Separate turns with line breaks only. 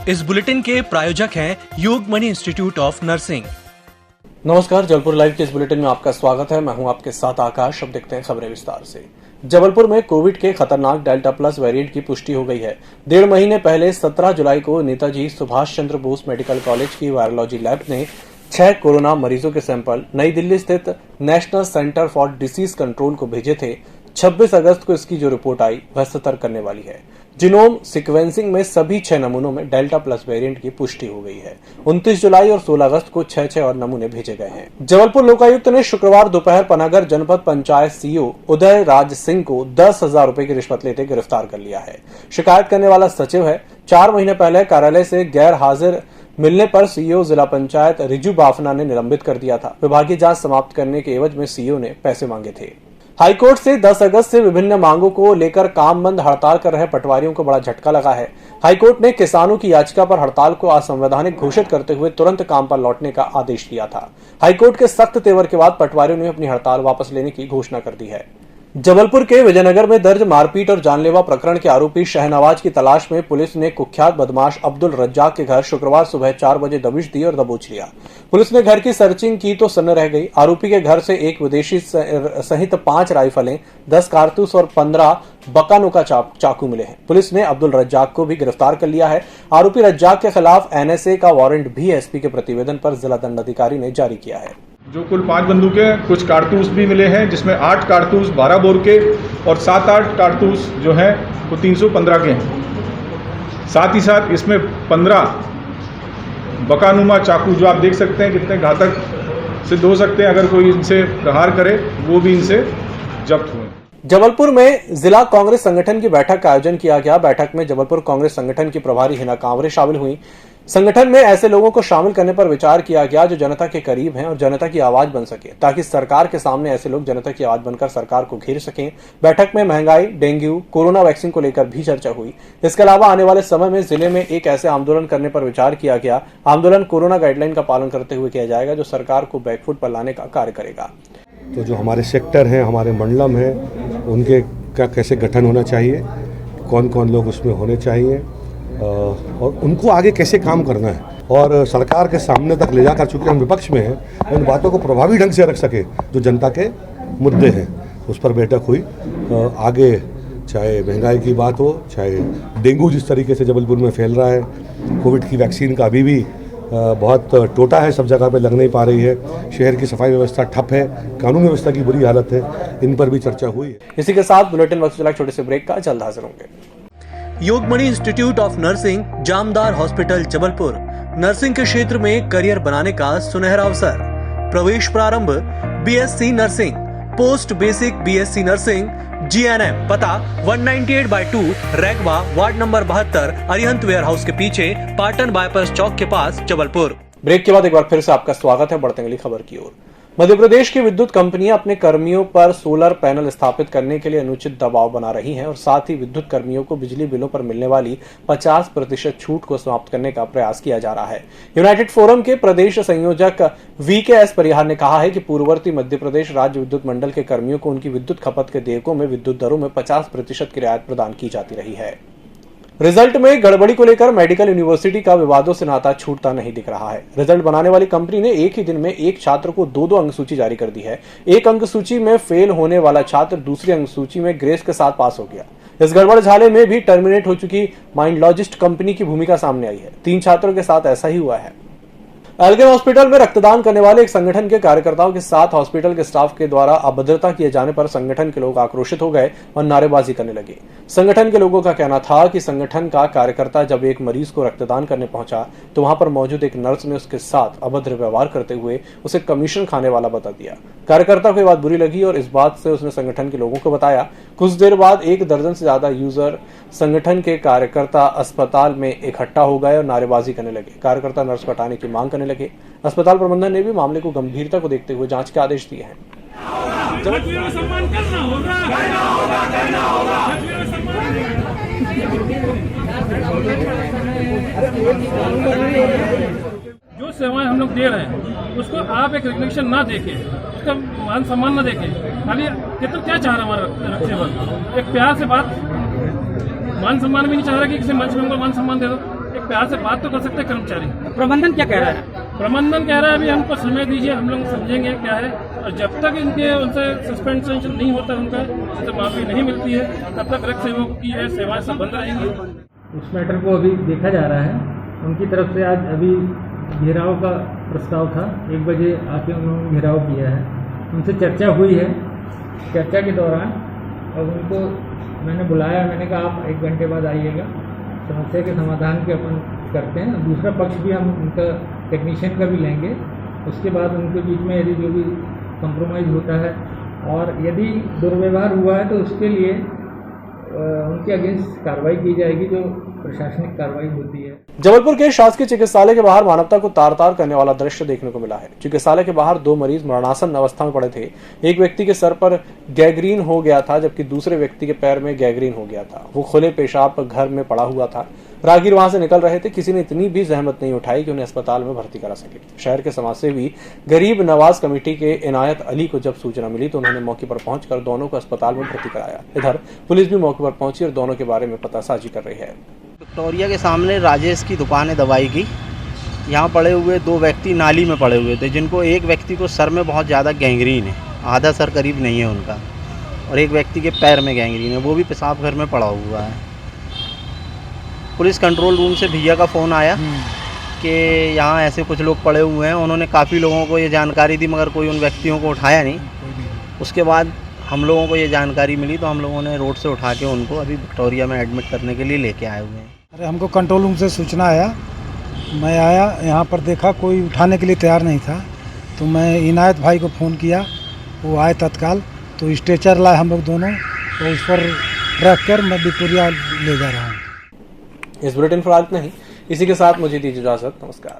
इस बुलेटिन के प्रायोजक हैं योगमणि इंस्टीट्यूट ऑफ नर्सिंग।
नमस्कार, जबलपुर लाइव के इस बुलेटिन में आपका स्वागत है। मैं हूं आपके साथ आकाश। अब देखते हैं खबरें विस्तार से। जबलपुर में कोविड के खतरनाक डेल्टा प्लस वेरिएंट की पुष्टि हो गई है। 1.5 महीने पहले 17 जुलाई को नेताजी सुभाष चंद्र बोस मेडिकल कॉलेज की वायरोलॉजी लैब ने 6 कोरोना मरीजों के सैंपल नई दिल्ली स्थित national centre for disease control को भेजे थे। 26 अगस्त को इसकी जो रिपोर्ट आई वह सतर्क करने वाली है। जीनोम सीक्वेंसिंग में सभी 6 नमूनों में डेल्टा प्लस वेरिएंट की पुष्टि हो गई है। 29 जुलाई और 16 अगस्त को 6 और नमूने भेजे गए हैं। जबलपुर लोकायुक्त ने शुक्रवार दोपहर पनागर जनपद पंचायत सीईओ उदय राज सिंह को 10,000 रुपए की रिश्वत लेते गिरफ्तार कर लिया है। शिकायत करने वाला सचिव है। 4 महीने पहले कार्यालय से गैर हाजिर मिलने पर सीईओ जिला पंचायत रिजू बाफना ने निलंबित कर दिया था। विभागीय जांच समाप्त करने के एवज में सीईओ ने पैसे मांगे थे। हाईकोर्ट से 10 अगस्त से विभिन्न मांगों को लेकर काम बंद हड़ताल कर रहे पटवारियों को बड़ा झटका लगा है। हाईकोर्ट ने किसानों की याचिका पर हड़ताल को असंवैधानिक घोषित करते हुए तुरंत काम पर लौटने का आदेश दिया था। हाईकोर्ट के सख्त तेवर के बाद पटवारियों ने अपनी हड़ताल वापस लेने की घोषणा कर दी है। जबलपुर के विजयनगर में दर्ज मारपीट और जानलेवा प्रकरण के आरोपी शहनवाज की तलाश में पुलिस ने कुख्यात बदमाश अब्दुल रज्जाक के घर शुक्रवार सुबह 4 बजे दबिश दी और दबोच लिया। पुलिस ने घर की सर्चिंग की तो सन्न रह गई। आरोपी के घर से एक विदेशी सहित 5 राइफलें, 10 कारतूस और 15 बकानों का चाकू मिले हैं। पुलिस ने अब्दुल रज्जाक को भी गिरफ्तार कर लिया है। आरोपी रज्जाक के खिलाफ NSA का वारंट भी एसपी के प्रतिवेदन पर जिला दंडाधिकारी ने जारी किया है।
जो कुल 5 बंदूकें, कुछ कारतूस भी मिले हैं, जिसमें 8 कारतूस 12 बोर के और 7-8 कारतूस जो हैं वो 315 के हैं। साथ ही साथ इसमें 15 बकानुमा चाकू, जो आप देख सकते हैं कितने घातक सिद्ध हो सकते हैं अगर कोई इनसे प्रहार करे, वो भी इनसे जब्त हुए।
जबलपुर में जिला कांग्रेस संगठन की बैठक का आयोजन किया गया। बैठक में जबलपुर कांग्रेस संगठन की प्रभारी हिना कांवरे शामिल हुई। संगठन में ऐसे लोगों को शामिल करने पर विचार किया गया जो जनता के करीब हैं और जनता की आवाज बन सके, ताकि सरकार के सामने ऐसे लोग जनता की आवाज बनकर सरकार को घेर सकें। बैठक में महंगाई, डेंगू, कोरोना वैक्सीन को लेकर भी चर्चा हुई। इसके अलावा आने वाले समय में जिले में एक ऐसे आंदोलन करने पर विचार किया गया। आंदोलन कोरोना गाइडलाइन का पालन करते हुए किया जाएगा, जो सरकार को बैकफुट पर लाने का कार्य करेगा।
तो जो हमारे सेक्टर हैं, हमारे मंडलम हैं, उनके का कैसे गठन होना चाहिए, कौन कौन लोग उसमें होने चाहिए और उनको आगे कैसे काम करना है, और सरकार के सामने तक ले जाकर, चूँकि हम विपक्ष में हैं, उन बातों को प्रभावी ढंग से रख सके जो जनता के मुद्दे हैं, उस पर बैठक हुई। आगे चाहे महंगाई की बात हो, चाहे डेंगू जिस तरीके से जबलपुर में फैल रहा है, कोविड की वैक्सीन का अभी भी बहुत टोटा है, सब जगह पे लग नहीं पा रही है, शहर की सफाई व्यवस्था ठप है, कानून व्यवस्था की बुरी हालत है, इन पर भी चर्चा हुई है।
इसी के साथ बुलेटिन वक्त चला छोटे से ब्रेक का, जल्द हाजिर होंगे।
Yogmani institute of nursing, Jamdar hospital, Jabalpur. Nursing के क्षेत्र में करियर बनाने का सुनहरा अवसर। प्रवेश प्रारंभ BSc nursing, post basic BSc nursing, GNM। पता 198/2 Raigwa, ward number 72, Arihant warehouse के पीछे, पाटन बाईपास चौक के पास, जबलपुर।
ब्रेक के बाद एक बार फिर से आपका स्वागत है। बढ़ते अगली खबर की ओर। मध्य प्रदेश की विद्युत कंपनियां अपने कर्मियों पर सोलर पैनल स्थापित करने के लिए अनुचित दबाव बना रही हैं और साथ ही विद्युत कर्मियों को बिजली बिलों पर मिलने वाली 50% छूट को समाप्त करने का प्रयास किया जा रहा है। यूनाइटेड फोरम के प्रदेश संयोजक VKS परिहार ने कहा है कि पूर्ववर्ती मध्य प्रदेश राज्य विद्युत मंडल के कर्मियों को उनकी विद्युत खपत के देयकों में विद्युत दरों में 50% की रियायत प्रदान की जाती रही है। रिजल्ट में गड़बड़ी को लेकर मेडिकल यूनिवर्सिटी का विवादों से नाता छूटता नहीं दिख रहा है। रिजल्ट बनाने वाली कंपनी ने एक ही दिन में एक छात्र को 2 अंक सूची जारी कर दी है। एक अंक सूची में फेल होने वाला छात्र दूसरी अंक सूची में ग्रेस के साथ पास हो गया। इस गड़बड़ झाले में भी टर्मिनेट हो चुकी माइंडलॉजिस्ट कंपनी की भूमिका सामने आई है। 3 छात्रों के साथ ऐसा ही हुआ है। एल्गिन हॉस्पिटल में रक्तदान करने वाले एक संगठन के कार्यकर्ताओं के साथ हॉस्पिटल के स्टाफ के द्वारा अभद्रता किए जाने पर संगठन के लोग आक्रोशित हो गए और नारेबाजी करने लगे। संगठन के लोगों का कहना था कि संगठन का कार्यकर्ता जब एक मरीज को रक्तदान करने पहुंचा तो वहां पर मौजूद एक नर्स ने उसके साथ अभद्र व्यवहार करते हुए उसे कमीशन खाने वाला बता दिया। कार्यकर्ता को यह बात बुरी लगी और इस बात से उसने संगठन के लोगों को बताया। कुछ देर बाद 1 दर्जन से ज्यादा यूजर संगठन के कार्यकर्ता अस्पताल में इकट्ठा हो गए और नारेबाजी करने लगे। कार्यकर्ता नर्स को हटाने की मांग करने लगे। अस्पताल प्रबंधन ने भी मामले को गंभीरता को देखते हुए जांच के आदेश दिए हैं।
जो सेवाएं हम लोग दे रहे हैं उसको आप एक रिकग्निशन ना देके, उसका मान सम्मान ना देके, खाली तो क्या चाह रहा हमारा सेवक, एक प्यार से बात, मान सम्मान भी नहीं चाह रहा कि किसी मंच में हमको मान सम्मान दे दो। एक प्यार से बात तो कर सकते हैं कर्मचारी।
प्रबंधन क्या कह रहा है?
प्रबंधन कह रहा है अभी हमको समय दीजिए, हम लोग समझेंगे क्या है, और जब तक इनके उनसे सस्पेंशन नहीं होता, उनका उनसे माफी नहीं मिलती है, तब तक रक्त सेवकों की है सेवाएं सब बंद रहेंगी।
उस मैटर को अभी देखा जा रहा है। उनकी तरफ से आज अभी घेराव का प्रस्ताव था, 1 बजे आके उन्होंने घेराव किया है। उनसे चर्चा हुई है। चर्चा के दौरान अब उनको मैंने बुलाया, मैंने कहा आप 1 घंटे बाद आइएगा, समस्या के समाधान के अपन करते हैं। दूसरा पक्ष भी हम उनका टेक्नीशियन का भी लेंगे। उसके बाद उनके बीच में यदि जो भी कंप्रोमाइज़ होता है और यदि दुर्व्यवहार हुआ है तो उसके लिए उनके अगेंस्ट कार्रवाई की जाएगी, जो प्रशासनिक कार्रवाई होती है।
जबलपुर के शासकीय चिकित्सालय के बाहर मानवता को तार तार करने वाला दृश्य देखने को मिला है। चिकित्सालय के बाहर 2 मरीज मरणासन अवस्था में पड़े थे। एक व्यक्ति के सर पर गैंग्रीन हो गया था, जबकि दूसरे व्यक्ति के पैर में गैंग्रीन हो गया था। वो खुले पेशाब घर में पड़ा हुआ था। राहगीर वहां से निकल रहे थे। किसी ने इतनी भी जहमत नहीं उठाई कि उन्हें अस्पताल में भर्ती करा सके। शहर के समाजसेवी गरीब नवाज कमेटी के इनायत अली को जब सूचना मिली तो उन्होंने मौके पर पहुंचकर दोनों को अस्पताल में भर्ती कराया। इधर पुलिस भी मौके पर पहुंची और दोनों के बारे में पतासाजी कर रही है।
विक्टोरिया के सामने राजेश की दुकान है दवाई की। यहाँ पड़े हुए 2 व्यक्ति नाली में पड़े हुए थे, जिनको एक व्यक्ति को सर में बहुत ज़्यादा गैंग्रीन है, आधा सर करीब नहीं है उनका, और एक व्यक्ति के पैर में गैंग्रीन है, वो भी पेशाब घर में पड़ा हुआ है। पुलिस कंट्रोल रूम से भैया का फ़ोन आया कि यहाँ ऐसे कुछ लोग पड़े हुए हैं। उन्होंने काफ़ी लोगों को ये जानकारी दी, मगर कोई उन व्यक्तियों को उठाया नहीं। उसके बाद हम लोगों को ये जानकारी मिली तो हम लोगों ने रोड से उठा के उनको अभी विक्टोरिया में एडमिट करने के लिए लेके आए हुए हैं।
अरे हमको कंट्रोल रूम से सूचना आया, मैं आया यहाँ पर, देखा कोई उठाने के लिए तैयार नहीं था, तो मैं इनायत भाई को फ़ोन किया, वो आए तत्काल, तो स्ट्रेचर लाए हम लोग दोनों, तो उस पर रख कर मैं विक्टोरिया ले जा रहा हूँ।
इस बुलेटिन फिलहाल नहीं, इसी के साथ मुझे दीजिए इजाजत। नमस्कार।